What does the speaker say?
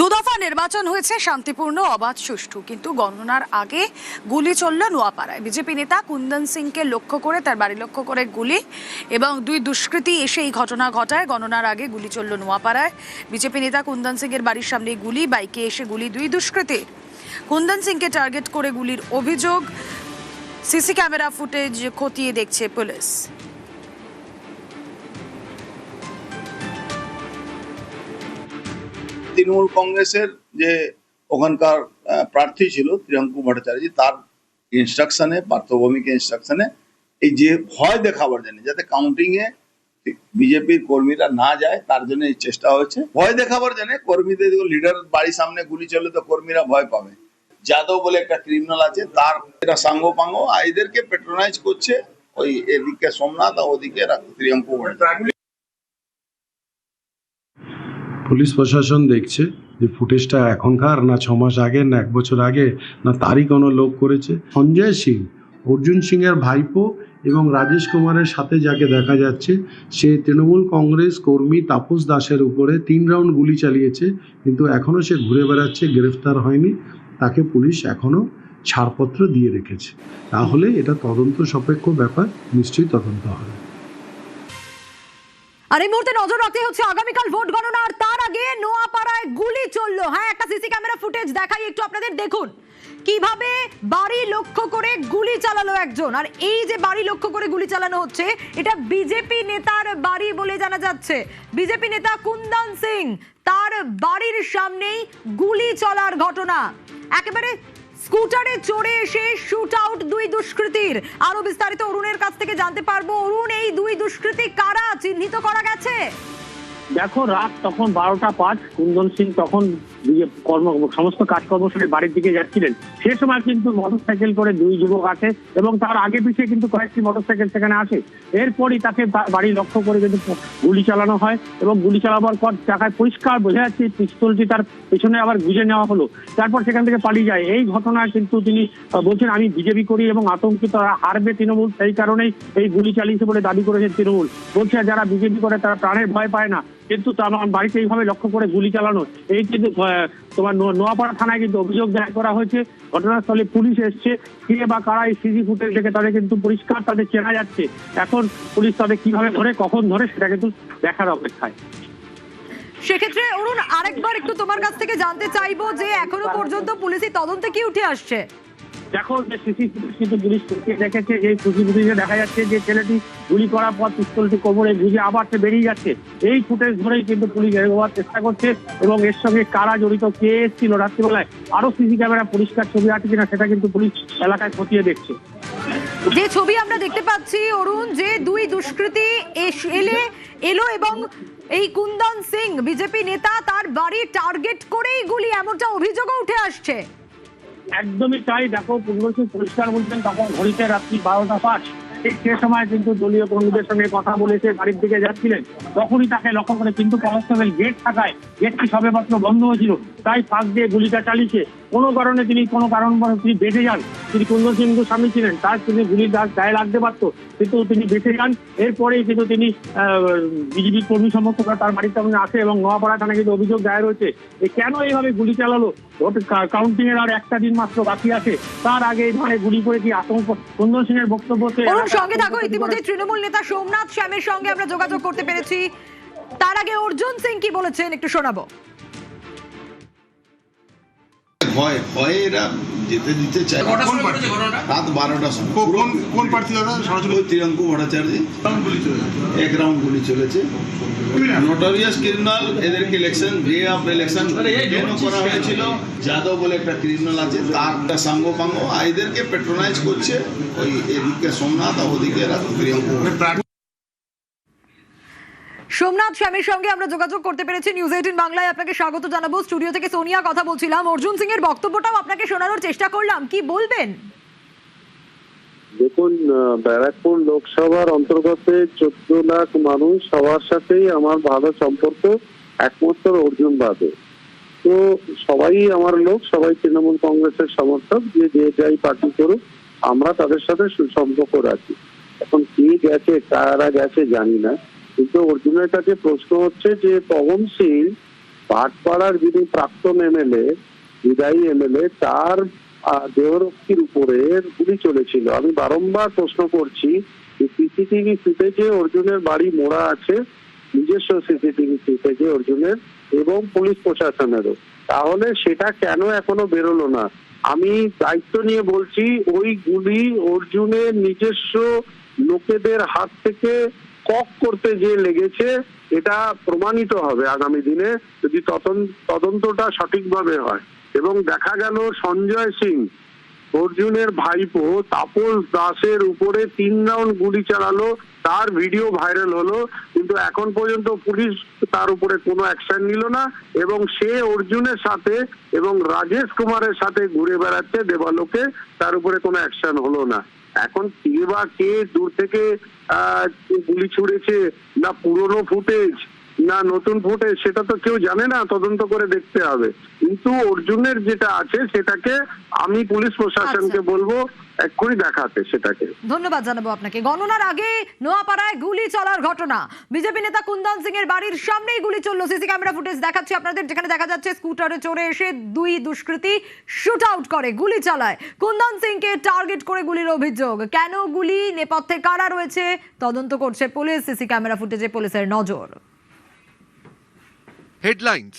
দুদফা নির্বাচন হয়েছে শান্তিপূর্ণ, অবাধ, সুষ্ঠু, কিন্তু গণনার আগে গুলি চলল নোয়াপাড়ায়। বিজেপি নেতা কুন্দন সিংকে লক্ষ্য করে, তার বাড়ি লক্ষ্য করে গুলি, এবং দুই দুষ্কৃতী এসে এই ঘটনা ঘটায়। গণনার আগে গুলি চলল নোয়াপাড়ায়। বিজেপি নেতা কুন্দন সিং এর বাড়ির সামনে গুলি, বাইকে এসে গুলি দুই দুষ্কৃতী। কুন্দন সিংকে টার্গেট করে গুলির অভিযোগ। সিসি ক্যামেরা ফুটেজ খতিয়ে দেখছে পুলিশ। তৃণমূল কংগ্রেসের যে ওখানকার প্রার্থী ছিল প্রিয়াঙ্কু ভট্টাচার্য, তার ইনস্ট্রাকশনে, পার্থভূমিকে ইনস্ট্রাকশনে এই যে ভয় দেখাবার জন্য যাতে কাউন্টিং এ বিজেপির কর্মীরা না যায়, তার জন্য এই চেষ্টা হয়েছে। ভয় দেখাবার জন্য কর্মীদের, লিডার বাড়ির সামনে গুলি চলে তো কর্মীরা ভয় পাবে। যাদব বলে একটা ক্রিমিনাল আছে, তার এটা সাঙ্গপাঙ্গ এদেরকে পেট্রোনাইজ করছে। ওই এদিকে সোমনাথ আর ওদিকে প্রিয়াঙ্কু ভট্টাচার্য। পুলিশ প্রশাসন দেখছে যে ফুটেজটা এখনকার, না 6 মাস আগে, না 1 বছর আগে, না তারই কোনো লোক করেছে। সঞ্জয় সিং, অর্জুন সিং এর ভাইপো, এবং রাজেশ কুমারের সাথে যাকে দেখা যাচ্ছে, সে তৃণমূল কংগ্রেস কর্মী তাপস দাসের উপরে 3 রাউন্ড গুলি চালিয়েছে, কিন্তু এখনও সে ঘুরে বেড়াচ্ছে, গ্রেফতার হয়নি। তাকে পুলিশ এখনও ছাড়পত্র দিয়ে রেখেছে। তাহলে এটা তদন্ত সাপেক্ষ ব্যাপার, নিশ্চয়ই তদন্ত হবে। আর এই মুহূর্তে নজর রাখতে হচ্ছে আগামীকাল ভোট গণনা, আর তার আগে নোয়াপাড়ায় গুলি চললো। হ্যাঁ, একটা সিসি ক্যামেরা ফুটেজ দেখাই একটু আপনাদের, দেখুন কিভাবে বাড়ি লক্ষ্য করে গুলি চালালো একজন। আর এই যে বাড়ি লক্ষ্য করে গুলি চালানো হচ্ছে, এটা বিজেপি নেতার বাড়ি বলে জানা যাচ্ছে। বিজেপি নেতা কুন্দন সিং, তার বাড়ির সামনেই গুলি চলার ঘটনা। একেবারে স্কুটারে চড়ে এসে শুট আউট দুই দুষ্কৃতীর। আরো বিস্তারিত অরুণের কাছ থেকে জানতে পারবো। অরুণ, এই দুই দুষ্কৃতী কারা, চিহ্নিত করা গেছে? দেখো, রাত তখন 12টা 5। কুন্দন সিং তখন সমস্ত কাজকর্ম সেরে বাড়ির দিকে যাচ্ছিলেন। সে সময় কিন্তু মোটরসাইকেল করে দুই যুবক আসে, এবং তার আগে পিছিয়ে কিন্তু কয়েকটি মোটরসাইকেল সেখানে আসে। এরপরই তাকে বাড়ি লক্ষ্য করে কিন্তু গুলি চালানো হয়, এবং গুলি চালাবার পর টাকায় পরিষ্কার বোঝা যাচ্ছে পিস্তলটি তার পেছনে আবার গুঁজে নেওয়া হলো। তারপর সেখান থেকে পালিয়ে যায়। এই ঘটনায় কিন্তু তিনি বলছেন, আমি বিজেপি করি এবং আতঙ্কিত হারবে তৃণমূল, সেই কারণেই এই গুলি চালিয়েছে বলে দাবি করেছেন তৃণমূল। বলছে যারা বিজেপি করে তারা প্রাণের ভয় পায় না, কিন্তু আমার বাড়িতে এইভাবে লক্ষ্য করে গুলি চালানো। এই কিন্তু তোমার নোয়াপাড়া থানায় কিন্তু অভিযোগ দায়ের করা হয়েছে। ঘটনাস্থলে পুলিশ এসছে। কে বা কারা এই সিসি ফুটেজ দেখে তাদের কিন্তু পরিষ্কার তাদের চেনা যাচ্ছে। এখন পুলিশ তাদের কিভাবে ধরে, কখন ধরে, সেটা কিন্তু দেখার অপেক্ষায়। সেক্ষেত্রে অরুণ, আরেকবার একটু তোমার কাছ থেকে জানতে চাইবো যে এখনো পর্যন্ত পুলিশি তদন্তে কি উঠে আসছে? দেখো, যে সিসি ফুটেজ কিন্তু পুলিশ দেখেছে, যে সিসি ফুটেজে দেখা যাচ্ছে যে ছেলেটি গুলি করার পর পিস্তলটি কোমরে গুঁজে আবার সে বেরিয়ে যাচ্ছে। এই ফুটেজ ধরেই কিন্তু পুলিশ এগোবার চেষ্টা করছে, এবং এর সঙ্গে কারা জড়িত, কে এসেছিল রাত্রিবেলায়, আরো সিসি ক্যামেরা পরিষ্কার ছবি আছে কিনা সেটা কিন্তু পুলিশ এলাকায় খতিয়ে দেখছে। যে ছবি আমরা দেখতে পাচ্ছি অরুণ, যে দুই দুষ্কৃতী এলো এবং এই কুন্দন সিং, বিজেপি নেতা, তার বাড়ি টার্গেট করেই গুলি, এমনটা অভিযোগও উঠে আসছে। একদমই তাই। দেখো, কুন্দন সিং পরিষ্কার বলছেন, তখন ঘড়িতে রাত্রি 12টা 5। ঠিক সে সময় কিন্তু দলীয় কর্মীদের সঙ্গে কথা বলে সে বাড়ির দিকে যাচ্ছিলেন। তখনই তাকে লক্ষ্য করে কিন্তু কনস্টেবল গেট থাকায়, গেটটি সবেমাত্র বন্ধ হয়েছিল, তাই ফাঁক দিয়ে গুলিটা চালিয়েছে। কোনো কারণে তিনি বেঁচে যান। তিনি কুন্দন সিং স্বামী ছিলেন, তার তিনি গুলির গায়ে লাগতে পারতো, কিন্তু তিনি বেঁচে যান। এরপরেই কিন্তু তিনি বিজেপি কর্মী সমর্থকরা তার বাড়ির সামনে আসে, এবং নোয়াপাড়া থানায় কিন্তু অভিযোগ দায়ের হয়েছে। কেন এইভাবে গুলি চালালো? ভোট কাউন্টিং এর আর একটা দিন মাত্র বাকি আছে, তার আগে এই ধরনের গুলি করে কি আতঙ্ক? কুন্দন সিং এর বক্তব্য সঙ্গে থাকো। ইতিমধ্যে তৃণমূল নেতা সোমনাথ শ্যামের সঙ্গে আমরা যোগাযোগ করতে পেরেছি। তার আগে অর্জুন সিং কি বলেছেন একটু শোনাবো। ভয়ে এরা যেতে দিতে চায়। রাত 12টার সময়। কোন প্রার্থী দাদা? সরাসরি প্রিয়াঙ্কু ভট্টাচার্য। 1 রাউন্ড গুলি চলেছে। নোটোরিয়াস ক্রিমিনাল, এদেরকে ইলেকশন ডে অফ ইলেকশন করা হয়েছিল। যাদব বলে একটা ক্রিমিনাল আছে, তার সাঙ্গপাঙ্গ এদেরকে পেট্রোনাইজ করছে। ওই এদিকে সোমনাথ আর ওদিকে প্রিয়াঙ্কু। সোমনাথ শ্যামের সঙ্গে আমরা যোগাযোগ করতে পেরেছি। নিউজ 18 বাংলায় আপনাকে স্বাগত জানাবো। স্টুডিও থেকে সোনিয়া কথা বলছিলাম। অর্জুন সিং এর বক্তব্যটাও আপনাকে শোনানোর চেষ্টা করলাম, কি বলবেন? দেখুন, ব্যারাকপুর লোকসভার অন্তর্গত 14 লাখ মানুষ, সবার সাথেই আমার ভালো সম্পর্ক, একমাত্র অর্জুন বাদে। তো সবাই আমার লোক, সবাই তৃণমূল কংগ্রেসের সমর্থক, যে যাই পার্টি করুক, আমরা তাদের সাথে সুসম্পর্ক রাখি। এখন কে গেছে, কারা গেছে জানি না, কিন্তু অর্জুনের কাছে প্রশ্ন হচ্ছে যে পবন সিং ভাটপাড়ার যিনি প্রাক্তন এমএলএ, বিদায়ী এমএলএ, তার দেহরক্ষীর উপরে গুলি চলেছিল। আমি বারংবার প্রশ্ন করছি যে সিসিটিভি ফুটেজে অর্জুনের বাড়ি মোড়া আছে, নিজস্ব সিসিটিভি ফুটেজে অর্জুনের এবং পুলিশ প্রশাসনেরও, তাহলে সেটা কেন এখনো বেরোলো না? আমি দায়িত্ব নিয়ে বলছি, ওই গুলি অর্জুনের নিজস্ব লোকেদের হাত থেকে কক করতে যে লেগেছে, এটা প্রমাণিত হবে আগামী দিনে যদি তদন্তটা সঠিকভাবে হয়। এবং দেখা গেল সঞ্জয় সিং, অর্জুনের ভাইপো, তাপস দাসের উপরে 3 রাউন্ড গুলি চালালো, তার ভিডিও ভাইরাল হলো, কিন্তু এখন পর্যন্ত পুলিশ তার উপরে কোনো অ্যাকশন নিল না এবং সে অর্জুনের সাথে এবং রাজেশ কুমারের সাথে ঘুরে বেড়াচ্ছে দেবালোকে, তার উপরে কোনো অ্যাকশন হলো না। এখন কে বা কে দূর থেকে গুলি ছুড়েছে, না পুরনো ফুটেজ না নতুন ফুটেজ, সেটা তো কেউ জানে না, তদন্ত করে দেখতে হবে। কিন্তু অর্জুনের যেটা আছে সেটাকে আমি পুলিশ প্রশাসনকে বলবো এক্ষুনি দেখাতে সেটাকে। ধন্যবাদ জানাবো আপনাকে। গণনার আগে নোয়াপাড়ায় গুলি চলার ঘটনা, বিজেপি নেতা কুন্দন সিং এর বাড়ির সামনেই গুলি চললো। সিসি ক্যামেরা ফুটেজ দেখাচ্ছি আপনাদের, যেখানে দেখা যাচ্ছে স্কুটারে চড়ে এসে 2 দুষ্কৃতী শুট আউট করে, গুলি চালায়। কুন্দন সিংকে টার্গেট করে গুলির অভিযোগ। কেন গুলি, নেপথ্যে কারা রয়েছে, তদন্ত করছে পুলিশ। সিসি ক্যামেরা ফুটেজে পুলিশের নজর। হেডলাইন্স।